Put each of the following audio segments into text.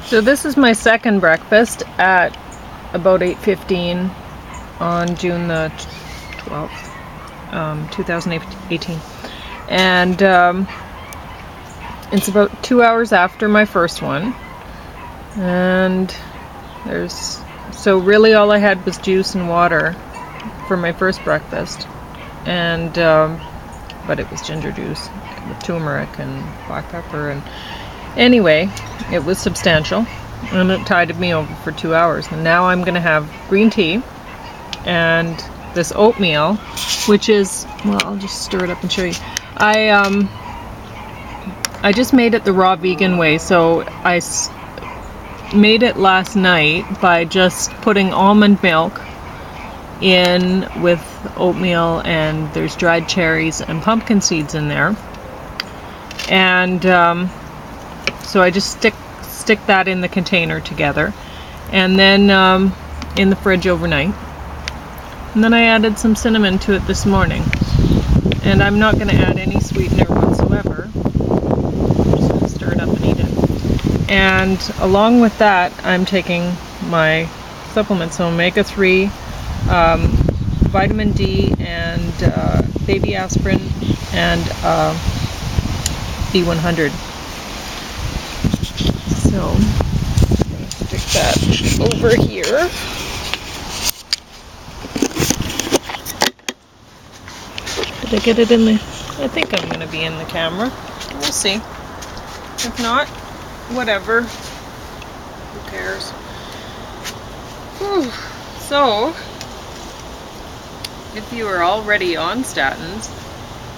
So this is my second breakfast at about 8:15 on June the 12th, 2018. And it's about 2 hours after my first one. And so really all I had was juice and water for my first breakfast. And but it was ginger juice with turmeric and black pepper, and anyway, it was substantial, and it tided me over for 2 hours. And now I'm gonna have green tea and this oatmeal, which is, well, I'll just stir it up and show you. I just made it the raw vegan way, so I made it last night by just putting almond milk in with oatmeal, and there's dried cherries and pumpkin seeds in there, and so I just stick that in the container together, and then in the fridge overnight, and then I added some cinnamon to it this morning, and I'm not going to add any sweetener whatsoever. I'm just going to stir it up and eat it. And along with that, I'm taking my supplements, so omega-3, vitamin D, and baby aspirin, and B100. So I'm going to stick that over here. Did I get it in the... I think I'm going to be in the camera. We'll see. If not, whatever. Who cares? Whew. So, if you are already on statins,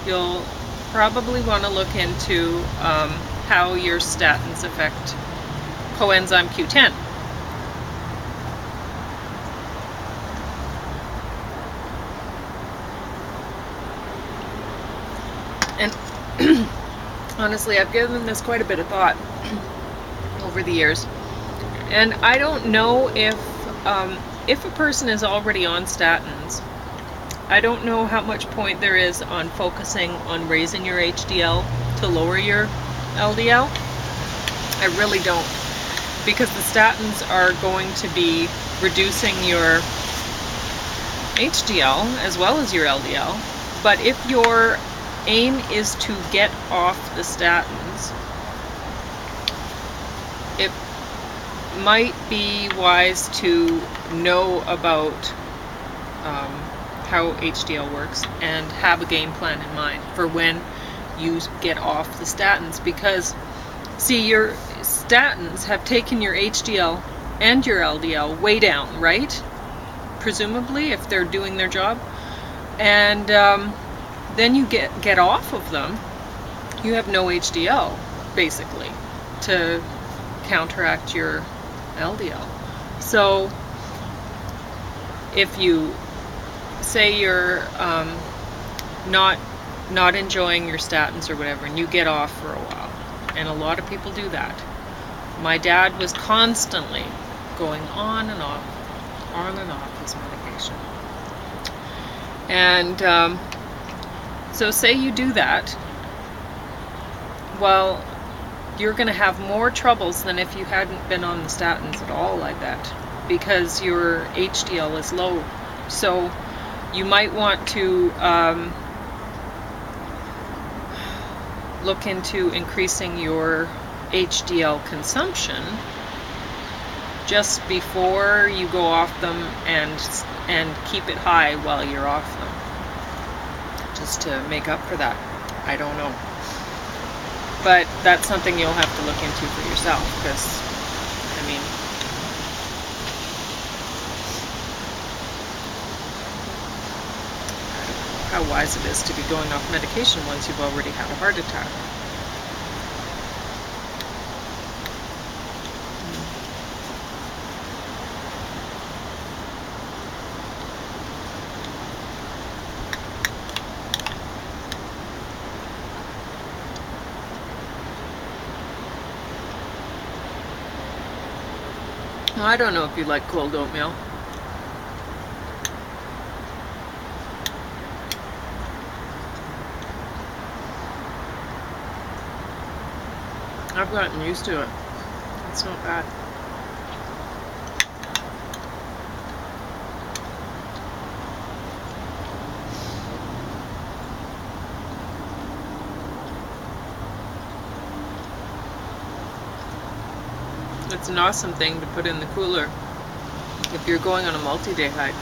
you'll probably want to look into how your statins affect coenzyme Q10. And honestly, I've given this quite a bit of thought over the years, and I don't know if a person is already on statins, I don't know how much point there is on focusing on raising your HDL to lower your LDL. I really don't, because the statins are going to be reducing your HDL as well as your LDL. But if your aim is to get off the statins, it might be wise to know about how HDL works and have a game plan in mind for when you get off the statins, because see, your statins have taken your HDL and your LDL way down, right? Presumably, if they're doing their job. And then you get off of them, you have no HDL basically to counteract your LDL. So if you say you're not enjoying your statins or whatever, and you get off for a while, and a lot of people do that. My dad was constantly going on and off his medication. And so say you do that, well, you're going to have more troubles than if you hadn't been on the statins at all, I bet, because your HDL is low. So you might want to look into increasing your HDL consumption just before you go off them, and keep it high while you're off them, just to make up for that. I don't know, but that's something you'll have to look into for yourself, because I mean, how wise it is to be going off medication once you've already had a heart attack. I don't know if you like cold oatmeal. I've gotten used to it. It's not bad. It's an awesome thing to put in the cooler if you're going on a multi-day hike.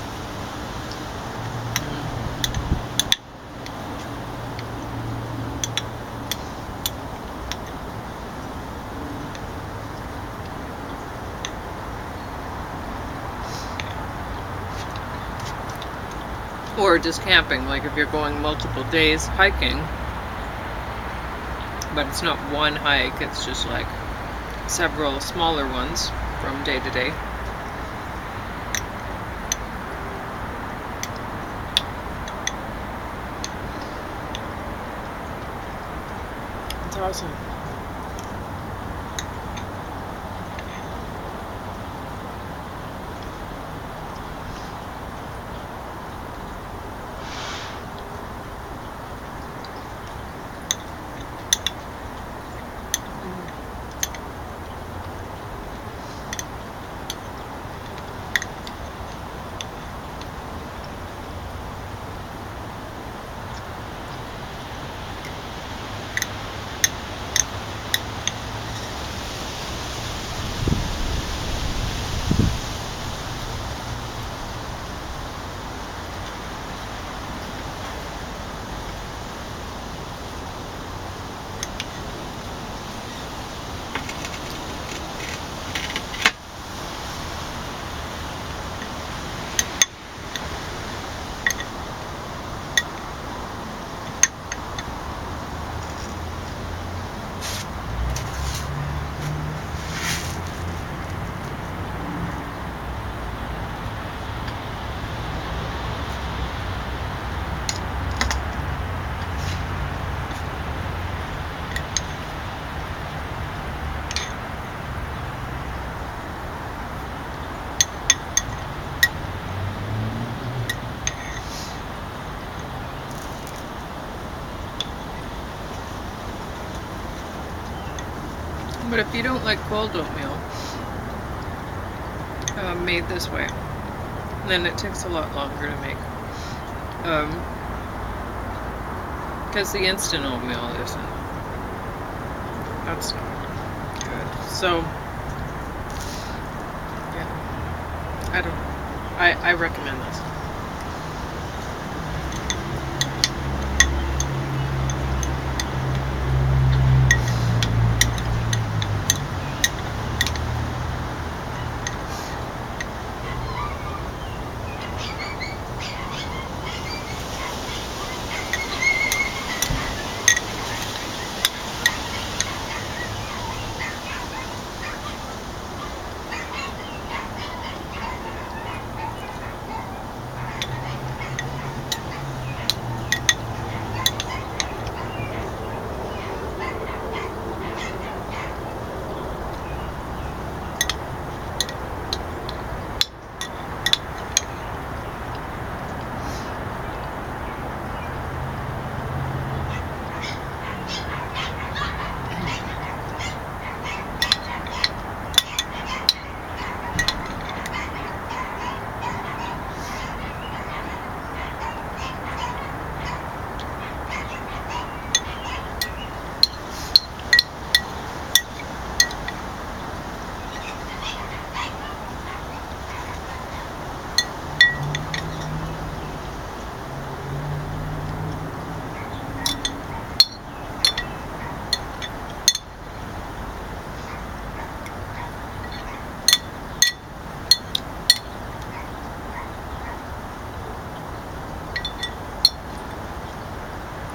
Or just camping, like if you're going multiple days hiking, but it's not one hike, it's just like several smaller ones from day to day. It's awesome. But if you don't like cold oatmeal, made this way, then it takes a lot longer to make. Because the instant oatmeal isn't. That's not good. So, yeah. I don't know. I recommend this.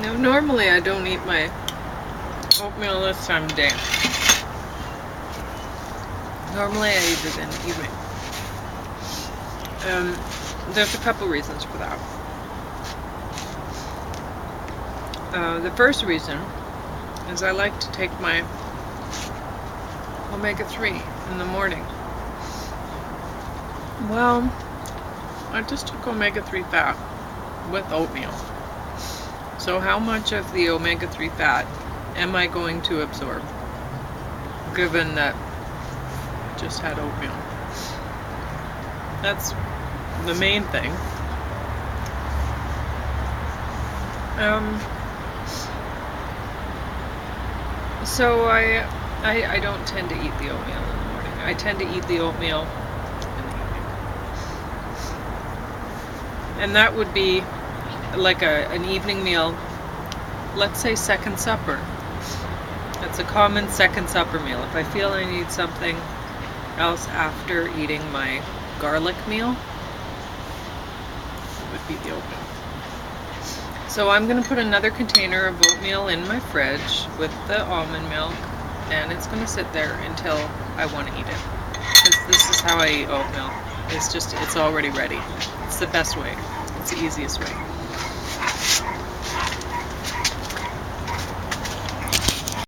Now, normally I don't eat my oatmeal this time of day. Normally I eat it in the evening. There's a couple reasons for that. The first reason is I like to take my omega-3 in the morning. Well, I just took omega-3 fat with oatmeal. So how much of the omega-3 fat am I going to absorb? Given that just had oatmeal. That's the main thing. So I don't tend to eat the oatmeal in the morning. I tend to eat the oatmeal in the evening. And that would be like an evening meal, let's say second supper. That's a common second supper meal. If I feel I need something else after eating my garlic meal, it would be the oatmeal. So I'm going to put another container of oatmeal in my fridge with the almond milk, and it's going to sit there until I want to eat it. Because this is how I eat oatmeal. It's already ready. It's the best way. It's the easiest way.